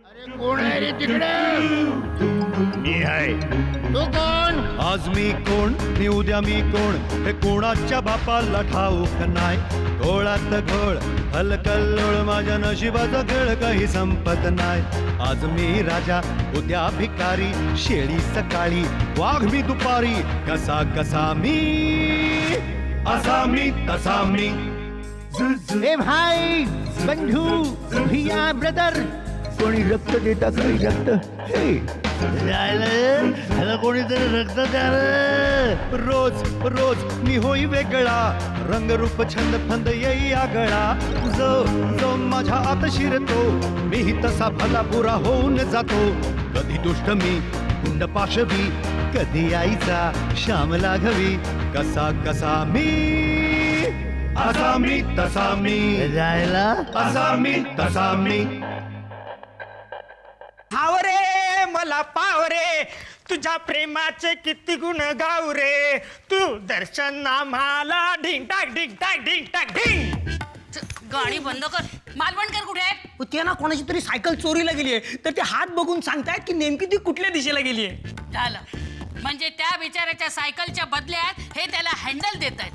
अरे कोण आहे रे तिकडे? मी आहे. तू कोण? आज मी कोण मी उद्या मी कोण हे कोणाच्या बापाला ठाऊक नाही. गोळात घोळ हलकल्लोळ माझ्या नशिबाचा खेळ काही संपत नाही. आज मी राजा उद्या भिकारी, शेळी सकाळी वाघ मी दुपारी. कसा कसा मी असा मी तसा मी. ए भाई बंधू भैया ब्रदर, कोणी रक्त देता काही रक्त? हे ह्याला कोणीतरी रक्त द्या रे. रोज रोज मी होई वेगळा, रंगरूप छंद फंद येई आगळा. जो जो माझ्या आत शिरतो मीही तसा भला बुरा होऊन जातो. कधी दुष्ट मी गुंड पाशवी, कधी आईचा श्याम लाघवी. कसा कसा मी असा मी तसा मी. जायला असा मी तसा मी. हाव रे मला पाव रे, तुझ्या प्रेमाचे किती गुण गाव रे. तू दर्शन आम्हाला ढिंग टाक ढिंग टाक ढिंग टाक ढिंग. गाणी बंद कर. मालवणकर कुठे आहे? ते ना कोणाची तरी सायकल चोरीला गेलीये, तर ते हात बघून सांगतायत की नेमकी ती कुठल्या दिशेला गेलीये. झालं म्हणजे त्या बिचाऱ्याच्या सायकलच्या बदल्यात हे त्याला हँडल देत आहेत.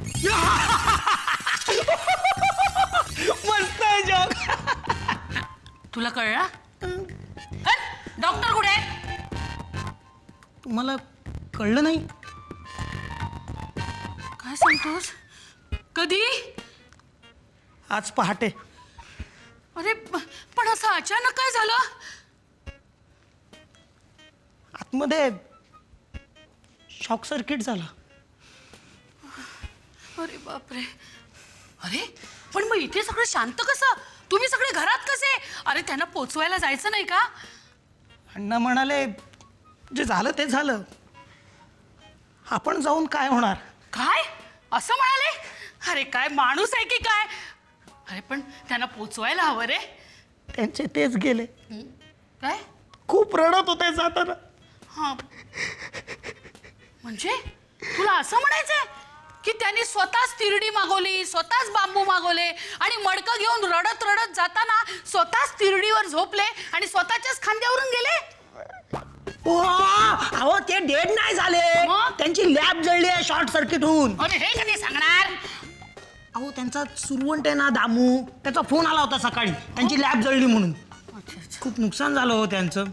मस्त आहे जोक. तुला कळलं? डॉक्टर कुठे आहे? तुम्हाला कळलं नाही? काय सांगतोस? कधी? आज पहाटे. अरे पण असं अचानक काय झालं? आतमध्ये शॉक सर्किट झाला. अरे बापरे. अरे पण मग इथे सगळं शांत कसं? तुम्ही सगळे घरात कसे? अरे त्यांना पोचवायला जायचं नाही का? अण्णा म्हणाले जे झालं ते झालं, आपण जाऊन काय होणार. काय असं म्हणाले? अरे काय माणूस आहे की काय? अरे पण त्यांना पोचवायला हवं रे. त्यांचे तेच गेले. काय? खूप रडत होते जाताना. हा म्हणजे तुला असं म्हणायचंय की त्यांनी स्वतःच तिरडी मागवली, स्वतःच बांबू मागवले आणि मडकं घेऊन रडत रडत जाताना स्वतःच तिरडीवर झोपले आणि स्वतःच्याच खांद्यावरून गेले? अहो ते डेड नाही झाले, मग? त्यांची लॅब जळली आहे शॉर्ट सर्किट होऊन. अरे हे कधी सांगणार? अहो त्यांचा सुरवंट आहे ना दामू, त्याचा फोन आला होता सकाळी त्यांची लॅब जळली म्हणून. खूप नुकसान झालं हो त्यांचं.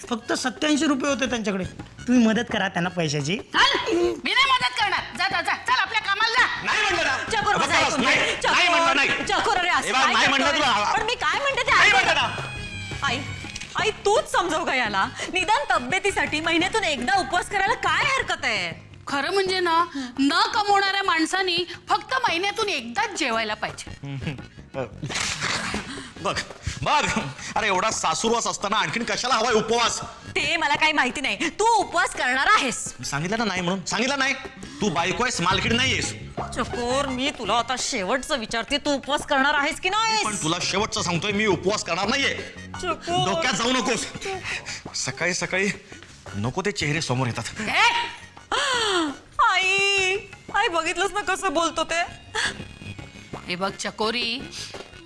फक्त 87 रुपये होते त्यांच्याकडे. तुम्ही मदत करा त्यांना पैशाची. चल मी नाही मदत करणार. जा जा जा चल आपल्या कामाला जा. नाही म्हणलं ना. चकोर माझं ऐकून घे. नाही म्हणलं नाही. चकोर अरे असं ए बाबा, काय नाही म्हणलं करतोय? तुला. पण मी काय म्हणते ते नाही ऐकू म्हणलं दे. ना. आई आई तूच समजव का याला. निदान तब्येतीसाठी महिन्यातून एकदा उपवास करायला काय हरकत आहे. खरं म्हणजे ना न कमवणाऱ्या माणसानी फक्त महिन्यातून एकदाच जेवायला पाहिजे. बघ बघ, अरे एवढा सासूरवास असताना आणखीन कशाला हवाय उपवास? ते मला काही माहिती नाही. तू उपवास करणार आहेस. मी सांगितलं ना नाही म्हणून. सांगितलं नाही. तू बायको आहेस, मालकीड नाहीयेस. चकोर मी तुला आता शेवटचं विचारते, तू उपवास करणार आहेस की नाही. पण तुला शेवटचं सांगतोय, मी उपवास करणार नाहीये. चकोर डोक्यात जाऊ नकोस. सकाळी सकाळी नको ते चेहरे समोर येतात. हे? आई आई बघितलंस ना कसं बोलतो ते. हे बघ चकोरी,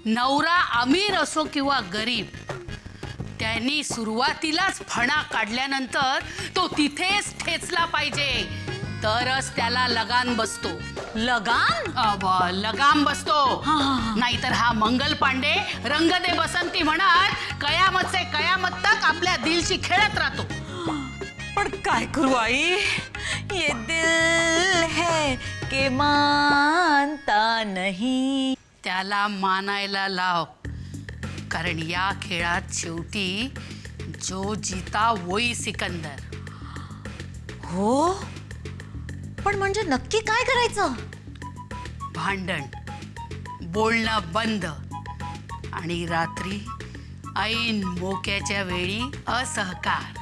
नवरा अमीर असो किंवा गरीब, त्यांनी सुरुवातीलाच फणा काढल्यानंतर तो तिथेच ठेचला पाहिजे, तरच त्याला लगान बसतो. लगान? लगाम बसतो. नाहीतर हा मंगल पांडे रंग दे बसंती म्हणत कयामत से कयामत तक आपल्या दिलशी खेळत राहतो. पण काय करू आई, ये दिल है के मानता नहीं. त्याला मानायला लाव, कारण या खेळात शेवटी जो जीता वोई सिकंदर. हो पण म्हणजे नक्की काय करायचं. भांडण, बोलणं बंद आणि रात्री ऐन मोक्याच्या वेळी असहकार.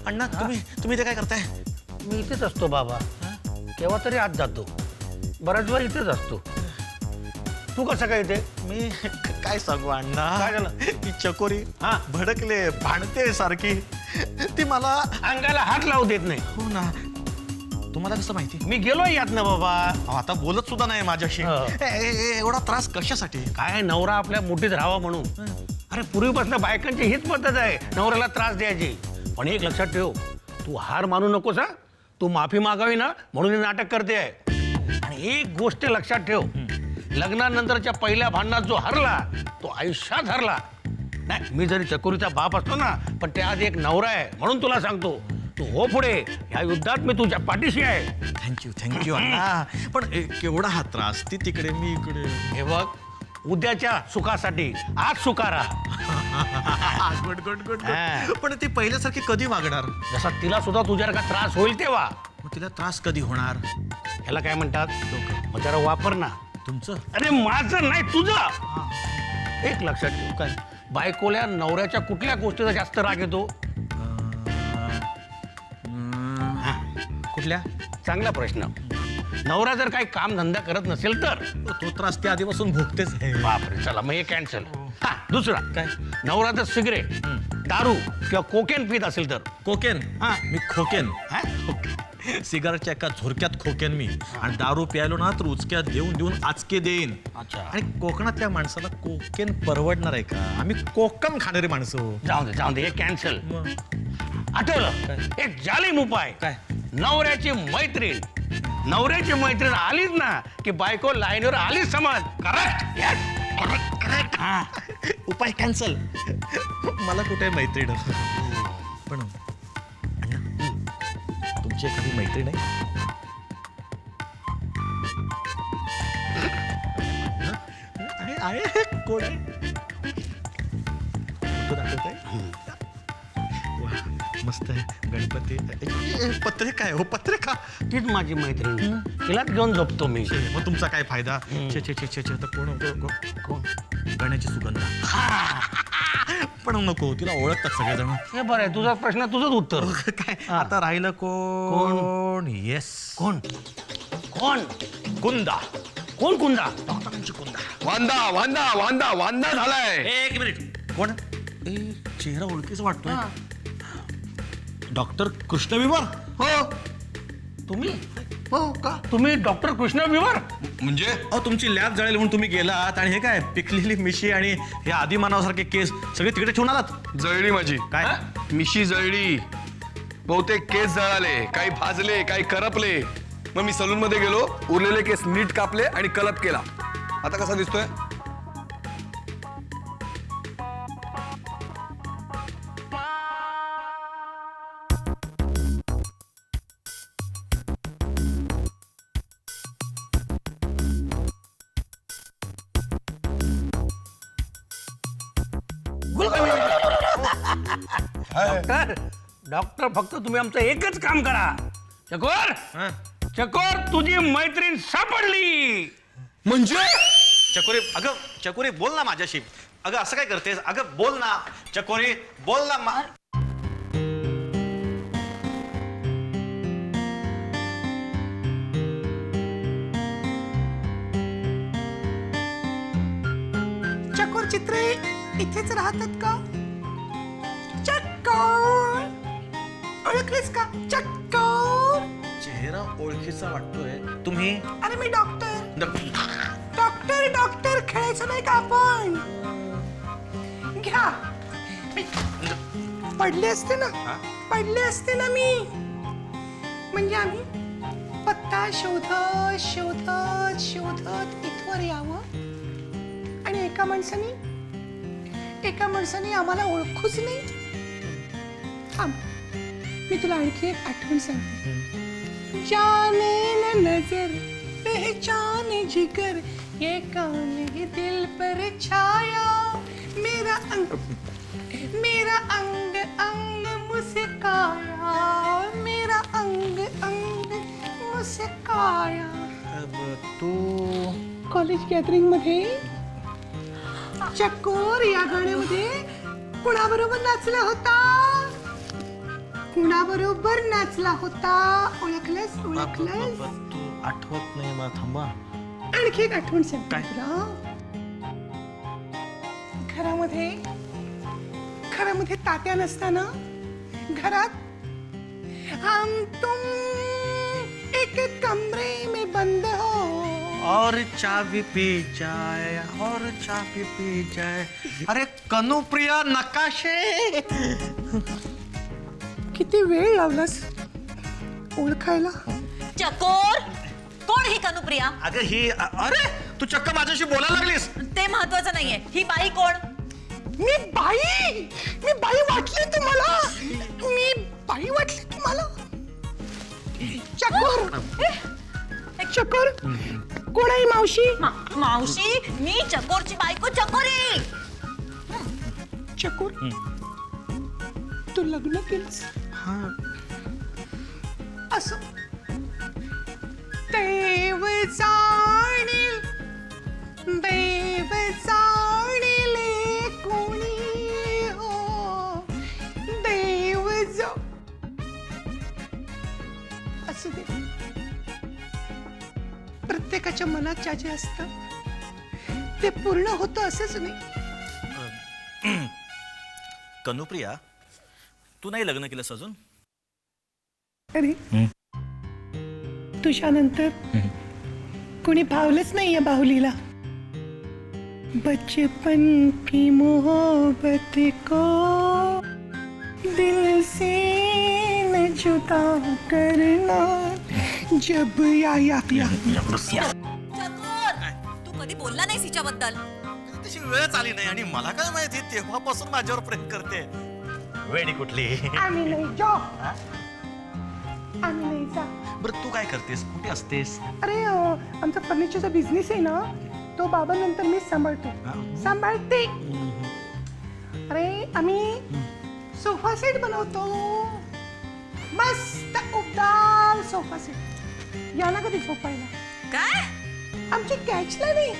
अण्णा तुम्ही ते काय करताय? मी इथेच असतो बाबा. केव्हा तरी आत जातो, बराच वेळ इथेच असतो. तू कसं काय इथे? मी काय सांगू अण्णा, काय झालं? ती चकोरी हा. भडकले, भांडते सारखी. ती मला अंगाला हात लावू देत नाही. हो ना. तुम्हाला कसं माहिती? मी गेलोय यातनं बाबा. अहो, आता बोलत सुद्धा नाही माझ्याशी. हो. एवढा त्रास कशासाठी? काय नवरा आपल्या मुठीत राहावा म्हणून. अरे पूर्वीपासून बायकांची हीच पद्धत आहे, नवऱ्याला त्रास द्यायची. पण एक लक्षात ठेव, तू हार मानू नकोस हा. तू माफी मागावी ना म्हणून हे नाटक करते आहे. आणि एक गोष्ट लक्षात ठेव, लग्नानंतरच्या पहिल्या भांडणात जो हरला तो आयुष्यात हरला. नाही, मी जरी चकोरीचा बाप असतो ना, पण त्याआधी एक नवरा आहे म्हणून तुला सांगतो, तू हो पुढे. ह्या युद्धात मी तुझ्या पाठीशी आहे. थँक्यू अण्णा. पण केवढा हा त्रास? ती तिकडे, मी इकडे. हे बघ, उद्याच्या सुखासाठी आज सुखारा. Good good good. हा. पण ती पहिल्यासारखी कधी वागणार? जसा तिला सुद्धा तुझ्या का त्रास होईल तेव्हा. मग तिला त्रास कधी होणार? ह्याला काय म्हणतात? मग जरा वापर ना. तुमचं? अरे माझं नाही, तुझं. एक लक्षात ठेव, काय बायकोल्या नवऱ्याच्या कुठल्या गोष्टीचा जास्त राग येतो? कुठल्या? चांगला प्रश्न. नवरा जर काही काम धंदा करत नसेल तर. तो त्रास त्या आधीपासून भोगतेच आहे. बापरे, चला मग हे कॅन्सल. हा, दुसरा काय? नवरा जर सिगरेट, दारू किंवा कोकेन पित असेल तर. कोकेन? हा. मी खोकेन. हा? सिगारेटच्या एका झोरक्यात खोकेन मी. आणि दारू प्यायलो ना तर उचक्यात देऊन देऊन आचके देईन. अच्छा. आणि कोकणातल्या माणसाला कोकेन परवडणार आहे का? आम्ही कोकम खाणारी माणसं. जाऊ दे हे कॅन्सल. मग आठवलं, एक जालीम उपाय. काय? नवऱ्याची मैत्रीण आलीच ना की बायको लाईनवर आलीच समज. करेक्ट. हा. उपाय कॅन्सल. मला कुठे मैत्रीण? पण अण्णा, तुमची एखादी मैत्रीण आहे? आहे कोण आहे? फोटो दाखवताय? वा, मस्त आहे. गणपती. पत्रिका आहे हो, पत्रिका. तीच माझी मैत्रीण, तिलाच घेऊन झोपतो मी. मग तुमचा काय फायदा? छे छे छे छे छे. तर कोण? गण्याची सुगंधा. पण नको, तिला ओळखतात सगळेजण. हे बरं आहे, तुझा प्रश्न तुझंच उत्तर. काय आता राहिलं कोण? येस. कोण? कुंदा. कोण कुंदा? डॉक्टरांची कुंदा. वांदा झालाय. एक मिनिट. कोण? चेहरा ओळखीचा वाटतोय. डॉक्टर कृष्ण विवर. हो तुम्ही? हो का? तुम्ही डॉक्टर कृष्ण विवर? म्हणजे अहो, तुमची लॅब जळेल म्हणून तुम्ही गेलात आणि हे काय पिकलेली मिशी आणि हे आदिमानवासारखे केस सगळे तिकडे ठेवून आलात. जळली माझी. काय? मिशी जळली, बहुतेक केस जळाले, काही भाजले, काही करपले. मग मी सलून मध्ये गेलो, उरलेले केस नीट कापले आणि कलप केला. आता कसा दिसतोय? डॉक्टर फक्त तुम्ही आमचं एकच काम करा. चकोर तुझी मैत्रीण सापडली. म्हणजे अगं चकोरी बोल ना माझ्याशी. अगं असं काय करतेस? अगं बोल ना चकोरी, बोल ना. चकोर चित्रे इथेच राहतात का? चक्कर ओळखलीस का? चक्कर. चेहरा ओळखीचा वाटतोय. तुम्ही? अरे मी डॉक्टर खेळायचं नाही का आपण? घ्या. पडले असते ना मी. म्हणजे आम्ही पत्ता शोधत इथवर यावं आणि एका माणसाने आम्हाला ओळखूच नाही. थांब, मी तुला आणखी एक आठवण सांगते. जाने न नजर पहचाने जिगर, ये कौन है दिल पर छाया, मेरा अंग अंग मुस्काया, मेरा अंग मुस्काया. तू कॉलेज गॅदरिंग मध्ये चकोर या गाण्यामध्ये कुणाबरोबर नाचला होता? ओळखलंस? तू आठवत नाही मला. थांबा. आणखी एक आठवण सांगते काय? तुला. घरामध्ये तात्या नसताना घरात हम तुम और चाबी पी जाए और चाबी पी जाए. अरे कनुप्रिया नकाशे. किती वेळ लावलास ओळखायला? चकोर, कोण ही कनुप्रिया? अगं ही अरे तू चक्क माझ्याशी बोलायला लागलीस. ते महत्वाचं नाहीये. ही बाई कोण? मी बाई वाटली तुम्हाला? मी बाई वाटली तुम्हाला? चकोर कोण आहे मावशी? मावशी, मी चकोरची बायको चकोरी. चकोर तू लग्न केलंस? असं देव जाणील कोणी हो देव असं दे. प्रत्येकाच्या मनात जे असतं ते पूर्ण होतं असंच नाही. कनुप्रिया तू नाही लग्न केलंस अजून? अरे तुझ्यानंतर कोणी भावलंच नाहीये बाहुलीला. बचपन की मोहब्बत को दिल से न जुदा करना जब या चकोर, तू कधी बोलला नाहीस हिच्याबद्दल. तशी वेळच आली नाही आणि मला काय माहिती तेव्हापासून माझ्यावर प्रेम करते. वेडी कुठली. आम्ही नाही जा. बरं तू काय करतेस, कुठे असतेस? अरे आमचा फर्निचरचा बिझनेस आहे ना, तो बाबा नंतर मी सांभाळते. अरे आम्ही सोफा सेट बनवतो, मस्त उबदार सोफा सेट. या ना कधी झोपायला. काय? आमची कॅचला नाही,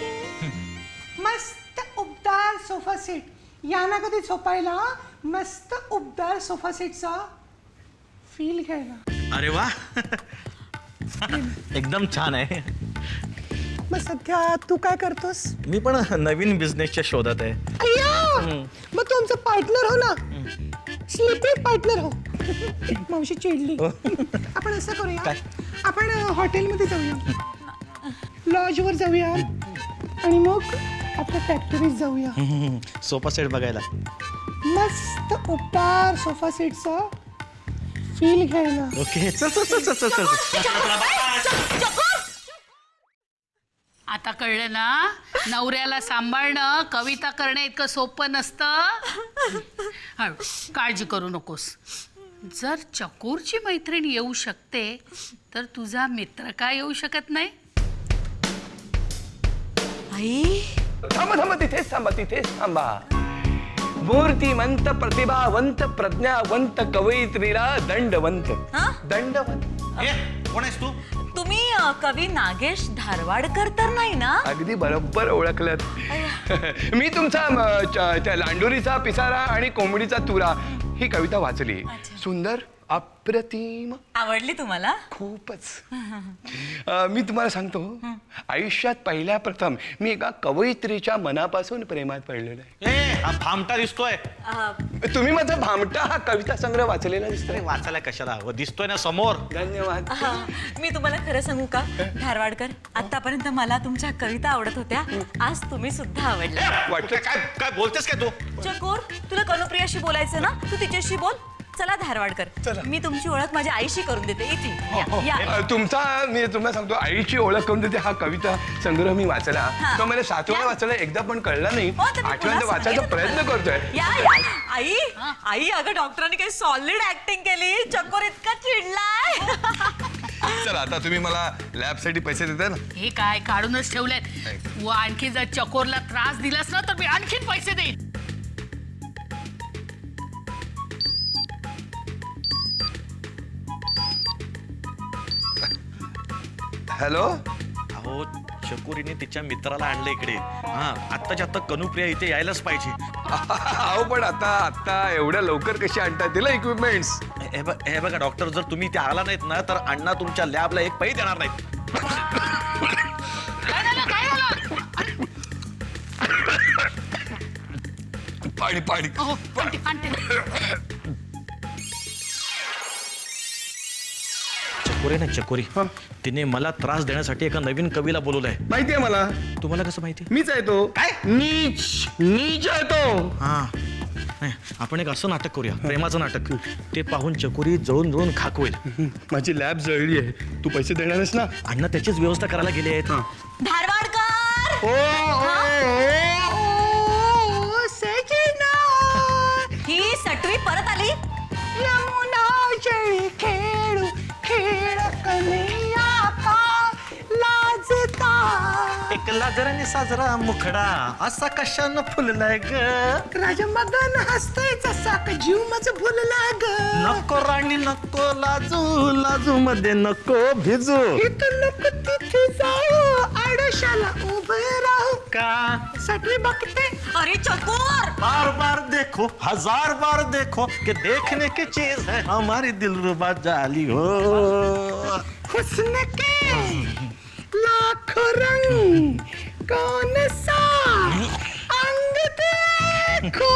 मस्त उबदार सोफा सेट. या ना कधी झोपायला, मस्त उबदार सोफा सेटचा फील घ्यायला. अरे वा एकदम छान आहे. मग सध्या तू काय करतोस? मी पण नवीन बिझनेसच्या शोधात आहे. अय्या, मग तू आमचा पार्टनर हो ना, स्लीपिंग पार्टनर हो. मावशी चिडली. आपण असं करूया, आपण हॉटेलमध्ये जाऊया, लॉजवर जाऊया आणि मग आपल्या फॅक्टरीत जाऊया. सोफा सेट बघायला. मस्त उबदार सोफा सेटचा फील घ्यायला. ओके चल चल चल चल चल आता कळलं ना, नवऱ्याला सांभाळणं कविता करणं इतकं सोपं नसतं. काळजी करू नकोस. जर चकोरची मैत्रीण येऊ शकते तर तुझा मित्र का येऊ शकत नाही? आई, थांबा तिथेच थांबा. मूर्तिमंत प्रतिभावंत प्रज्ञावंत कवयित्रीला दंडवंत. कोण आहेस तू? तुम्ही कवी नागेश धारवाडकर तर नाही ना? अगदी बरोबर ओळखलत. मी तुमचा त्या लांडोरीचा पिसारा आणि कोंबडीचा तुरा ही कविता वाचली. सुंदर, अप्रतिम, आवडली तुम्हाला? खूपच. मी तुम्हाला सांगतो, आयुष्यात पहिल्या प्रथम मी एका कवयित्रीच्या मनापासून प्रेमात पडलेलो आहे. हा भामटा दिसतोय. तुम्ही माझा भामटा हा कविता संग्रह वाचलेला दिसतोय. वाचायला कशाला हवं, दिसतोय ना समोर. धन्यवाद. मी तुम्हाला खरं सांगू का धारवाडकर, आतापर्यंत मला तुमच्या कविता आवडत होत्या, आज तुम्ही सुद्धा आवडल्या. वाटतं काय काय बोलतेस काय तू? चकोर, तुला कनुप्रियाशी बोलायचं ना, तू तिच्याशी बोल. चला धारवाडकर, मी तुमची ओळख माझ्या आईशी करून देते. इथे या, या. तुमचा मी तुम्हाला सांगतो, आईची ओळख करून देते हा कविता संग्रह मी वाचला. तो मला 7 वेळा वाचला, एकदा पण कळला नाही. हो, तर मी 8व्यांदा पुन्हा वाचायचा प्रयत्न करतोय. या आई, आई अगं डॉक्टरांनी काही सॉलिड ऍक्टिंग केली. चकोर इतका चिडलाय. चला आता तुम्ही मला लॅब साठी पैसे देताय ना? हे काय काढूनच ठेवलेत. व आणखी जर चकोरला त्रास दिलास ना तर मी आणखीन पैसे देईन. हॅलो. अहो चकोरीने तिच्या मित्राला आणलं इकडे. आत्ताच्या आत्ता कनुप्रिया इथे यायलाच पाहिजे. अहो पण आता एवढ्या लवकर कशी आणतात तिला इक्विपमेंट्स? हे बघा डॉक्टर, जर तुम्ही इथे आला नाहीत ना तर अण्णा तुमच्या लॅबला एक पैसे देणार नाहीत. पाणी पाणी. हो, आणते. चकोरी ना चकोरी तिने मला त्रास देण्यासाठी एका नवीन कवीला बोलवलंय. माहितीये मला. तुम्हाला कसं माहिती? मीच आहे तो. काय नीच नीच आहे तो. हा नाही, आपण एक असं नाटक करूया, प्रेमाचं नाटक. ते पाहून चकोरी जळून जळून खाक होईल. माझी लॅब जळली आहे. तू पैसे देणार आहेस ना? अण्णा त्याचीच व्यवस्था करायला गेले आहेत. धारवाडकर ही सटवी परत आली. एक लाजराने साजरा मुखडा असा कशानं फुललाय ग. राजा मदन हसतय जसा का जीव माझं भुलला ग. नको राणी नको लाजू, लाजू मध्ये नको भिजू. इथं नको तिथे जाऊ, आडशाला उभं राहू. का सटवी बघते. अरे चकोर, बार बार देखो, हजार बार देखो कि देखने की चीज है हमारी दिलरुबा जाली हो. हुस्न के लाखों रंग कौन सा अंग देखो.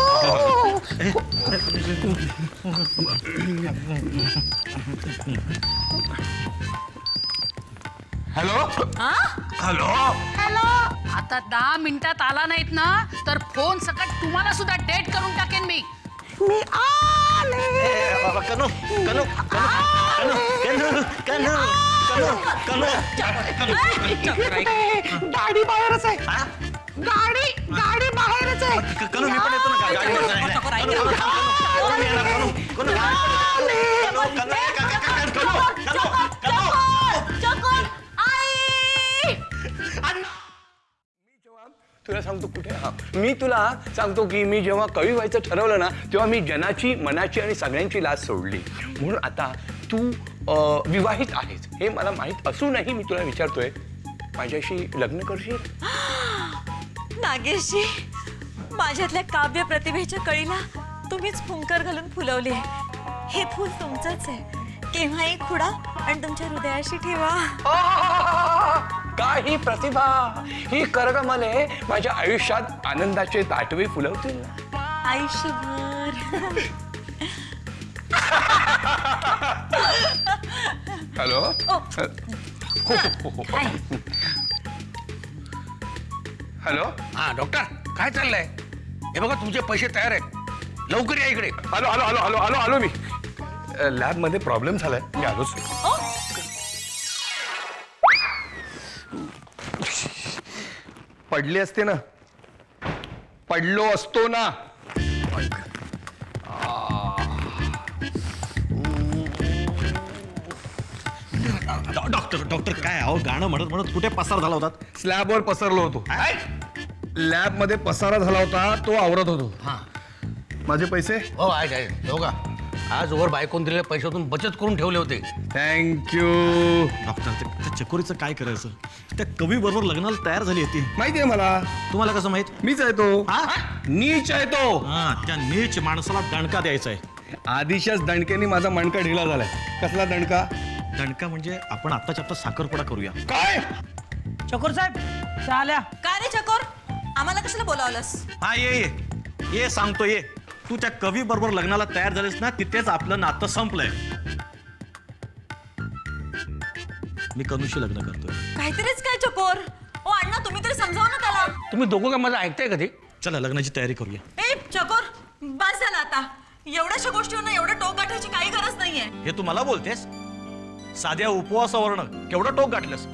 Hello hello. आता 10 मिनिटात आला नाहीत ना तर फोन सकट तुम्हाला सुद्धा डेट करून टाकेन मी. मी आले. बाबा कनो कनो कनो कनो कनो कनो गाडी बाहेरच आहे. गाडी गाडी बाहेरच आहे. कनो मी पण येतो ना गाडीवर. चकोर आई. तुला सांगतो कुठे. हा मी तुला सांगतो की मी जेव्हा कवी व्हायचं ठरवलं ना तेव्हा मी जनाची मनाची आणि सगळ्यांची लाज सोडली. म्हणून आता तू विवाहित आहेस हे मला माहीत असूनही मी तुला विचारतोय, माझ्याशी लग्न करशील? नागेशजी, माझ्यातल्या काव्य प्रतिभेच्या कळीला तुम्हीच फुंकर घालून फुलवली आहे. हे फूल तुमचंच आहे. केव्हाही खुडा आणि तुमच्या हृदयाशी ठेवा. काही प्रतिभा ही करगमले माझ्या आयुष्यात आनंदाचे ताटवे फुलवतील. आयुष्यभर. हॅलो. हॅलो. हा डॉक्टर, काय चाललंय? हे बघा तुमचे पैसे तयार आहेत, लवकर या इकडे. आलो आलो आलो आलो आलो आलो मी. लॅब मध्ये प्रॉब्लेम झालाय, मी आलोच. पडले असते ना, पडलो असतो ना. डॉक्टर डॉक्टर काय अहो, गाणं म्हणत म्हणत कुठे पसार झाला होता? स्लॅबवर पसरलो होतो. लॅब मध्ये पसारा झाला होता, तो आवरत होतो. हा माझे पैसे. हो आहे हो का. आज वर बायकोन दिलेल्या पैशातून बचत करून ठेवले होते. थँक्यू. डॉक्टर त्या चकोरीचं काय करायचं? त्या कवी बरोबर लग्नाला तयार झाली होती. माहितीये मला. तुम्हाला कसं माहित? मीच आहे तो. हा? नीच आहे तो. हा, त्या नीच माणसाला दणका द्यायचा आहे. आधीच्याच दणक्याने माझा मणका ढिला झालाय. कसला दणका? दणका म्हणजे आपण आत्ताच्या आत्ता साखरपुडा करूया. काय? चकोर साहेब चाल्या. काय रे चकोर, आम्हाला कशाला बोलावलंस? हा ये ये ये सांगतो ये. तू त्या कवी बरोबर लग्नाला तयार झालीस ना, तिथेच आपलं नातं संपलंय. मी कनुशी लग्न करतोय. काहीतरीच काय चकोर. ओ अण्णा, तुम्ही तरी समजाव ना त्याला. तुम्ही दोघं काय माझं ऐकताय कधी? चला लग्नाची तयारी करूया. ए चकोर, बस झालं आता. एवढ्याशा गोष्टीवर एवढं टोक गाठायची काही गरज नाहीये. हे तू मला बोलतेस? साध्या उपवासावरनं केवढं टोक गाठलंस?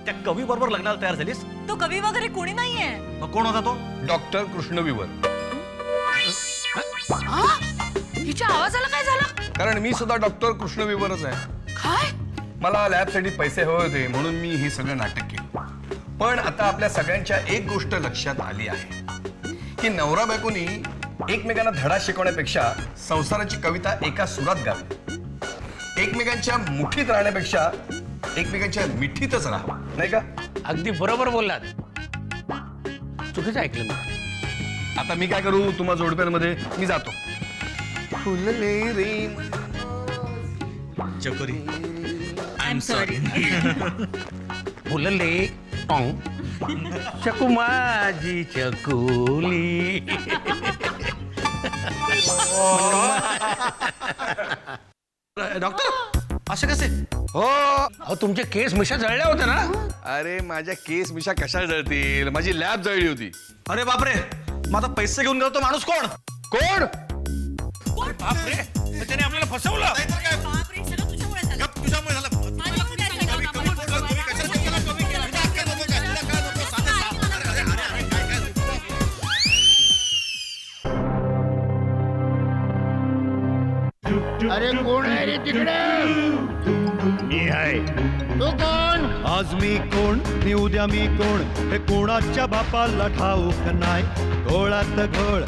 त्या कवी बरोबर लग्नाला तयार झालीस? तो कवी वगैरे कोणी नाहीये. मग कोण होता तो? डॉक्टर कृष्णविवर. हिच्या आवाजाला काय झालं? कारण मी सुद्धा डॉक्टर कृष्णविवरच आहे. काय? मला लॅबसाठी पैसे हवे होते म्हणून मी हे सगळं नाटक केलं. पण आता आपल्या सगळ्यांच्या एक गोष्ट लक्षात आली आहे की नवरा बायकोनी एकमेकांना धडा शिकवण्यापेक्षा संसाराची कविता एका सुरात गावी, एकमेकांच्या मुठीत राहण्यापेक्षा एकमेकांच्या मिठीतच राहा, नाही का? अगदी बरोबर बोललात. चुकीचं ऐकलं मी. आता मी काय करू? तुम्हा जोडप्यांमध्ये मी जातो. फुलले रे चकोरी, आय एम सॉरी. फुलले चकू माझी चकुली. डॉक्टर असे कसे हो अहो तुमचे केस मिशा जळल्या होत्या ना. अरे माझ्या केस मिशा कशा जळतील, माझी लॅब जळली होती. अरे बापरे, मग आता पैसे घेऊन गेलो तो माणूस कोण? कोण? बापरे, तर त्याने आपल्याला फसवलं. अरे कोण आहे रे तिकडे? मी आहे. तू कोण? आज मी कोण मी उद्या मी कोण हे कोणाच्या बापाला ठाऊक नाही. घोळात घोळ